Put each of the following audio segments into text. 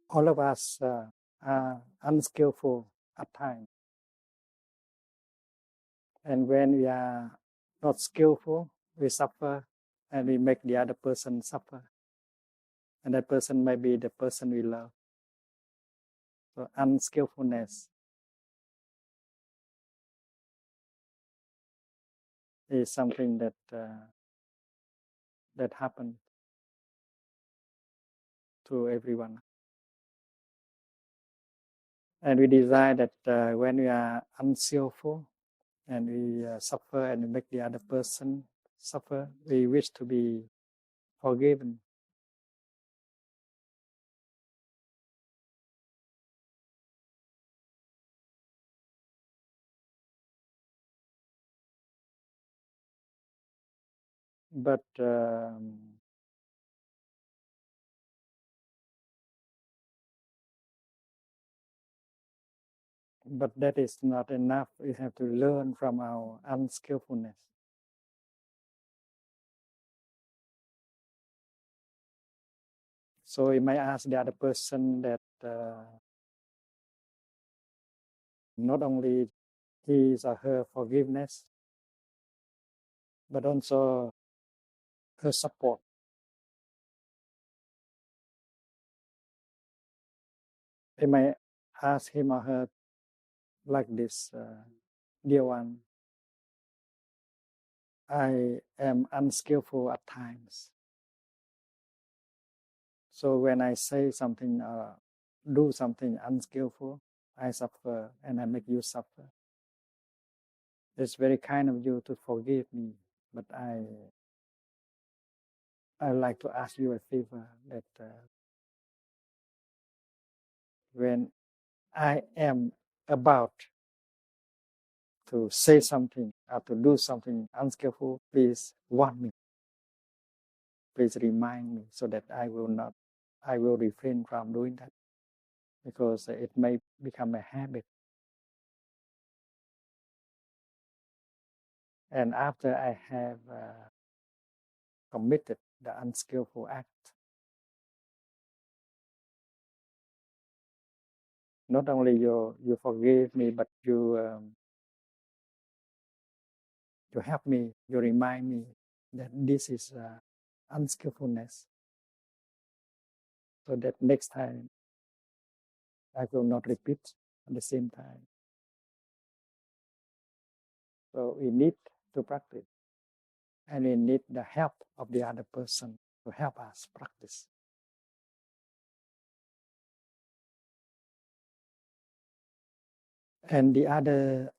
all of us are unskillful at times. And when we are not skillful, we suffer and we make the other person suffer. And that person may be the person we love. So unskillfulness is something that that happens to everyone. And we desire that when we are unskillful and we suffer and we make the other person suffer, we wish to be forgiven. But that is not enough. We have to learn from our unskillfulness. So we may ask the other person that not only his or her forgiveness, but also her support. We may ask him or her like this, dear one, I am unskillful at times. So when I say something or do something unskillful, I suffer and I make you suffer. It's very kind of you to forgive me, but I like to ask you a favor that when I am about to say something or to do something unskillful, please warn me. Please remind me so that I will refrain from doing that, because it may become a habit. And after I have committed the unskillful act, not only you forgive me, but you help me, you remind me that this is unskillfulness, so that next time I will not repeat at the same time. So we need to practice, and we need the help of the other person to help us practice. And the other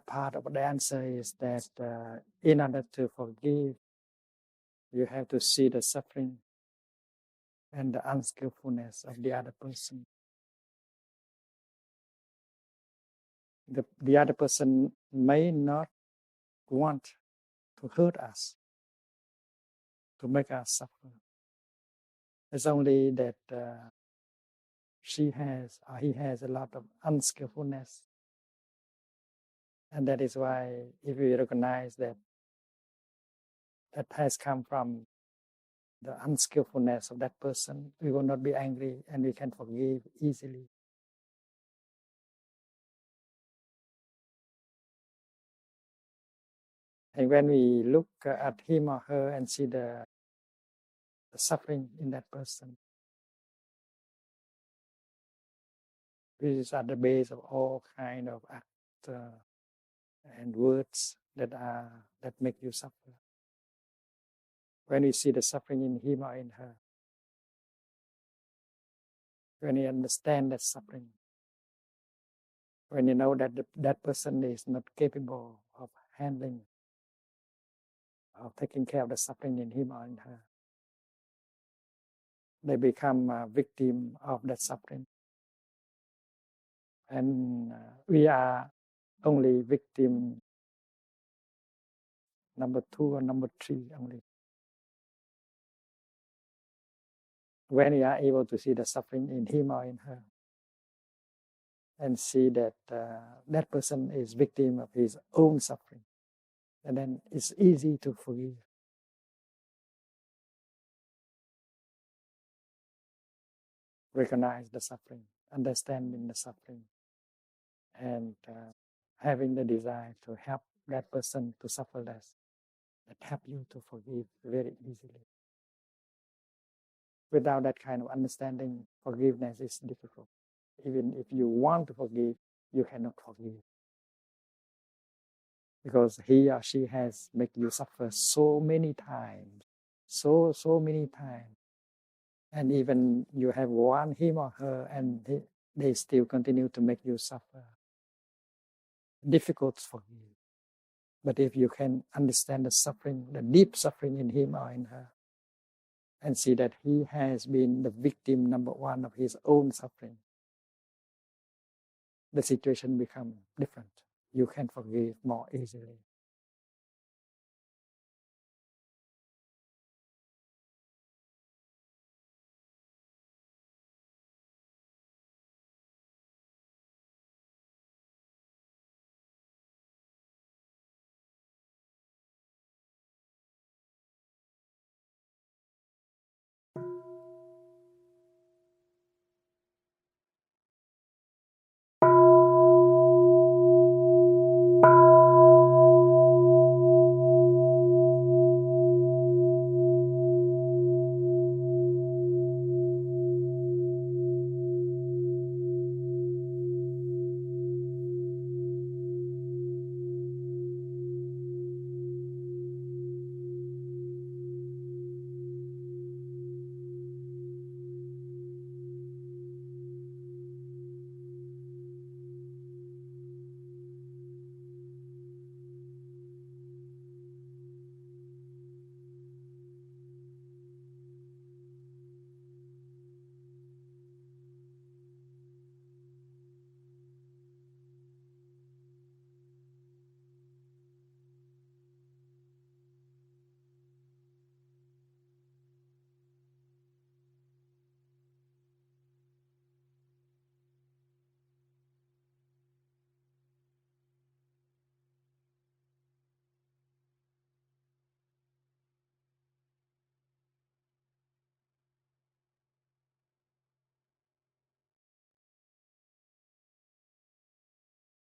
part of the answer is that in order to forgive, you have to see the suffering and the unskillfulness of the other person. The other person may not want to hurt us, to make us suffer. It's only that she has or he has a lot of unskillfulness. And that is why if we recognize that has come from the unskillfulness of that person, we will not be angry and we can forgive easily. And when we look at him or her and see the suffering in that person, which is at the base of all kind of acts and words that make you suffer. When we see the suffering in him or in her, when you understand that suffering, when you know that that person is not capable of handling, of taking care of the suffering in him or in her, they become a victim of that suffering. And we are only victim number 2 or number 3 only. When we are able to see the suffering in him or in her, and see that that person is victim of his own suffering, and then it's easy to forgive. recognize the suffering, understanding the suffering, and having the desire to help that person to suffer less, that help you to forgive very easily. Without that kind of understanding, forgiveness is difficult. Even if you want to forgive, you cannot forgive. Because he or she has made you suffer so many times, so many times. And even you have warned him or her and they still continue to make you suffer. Difficult to forgive. But if you can understand the suffering, the deep suffering in him or in her, and see that he has been the victim number one of his own suffering, the situation becomes different. You can forgive more easily.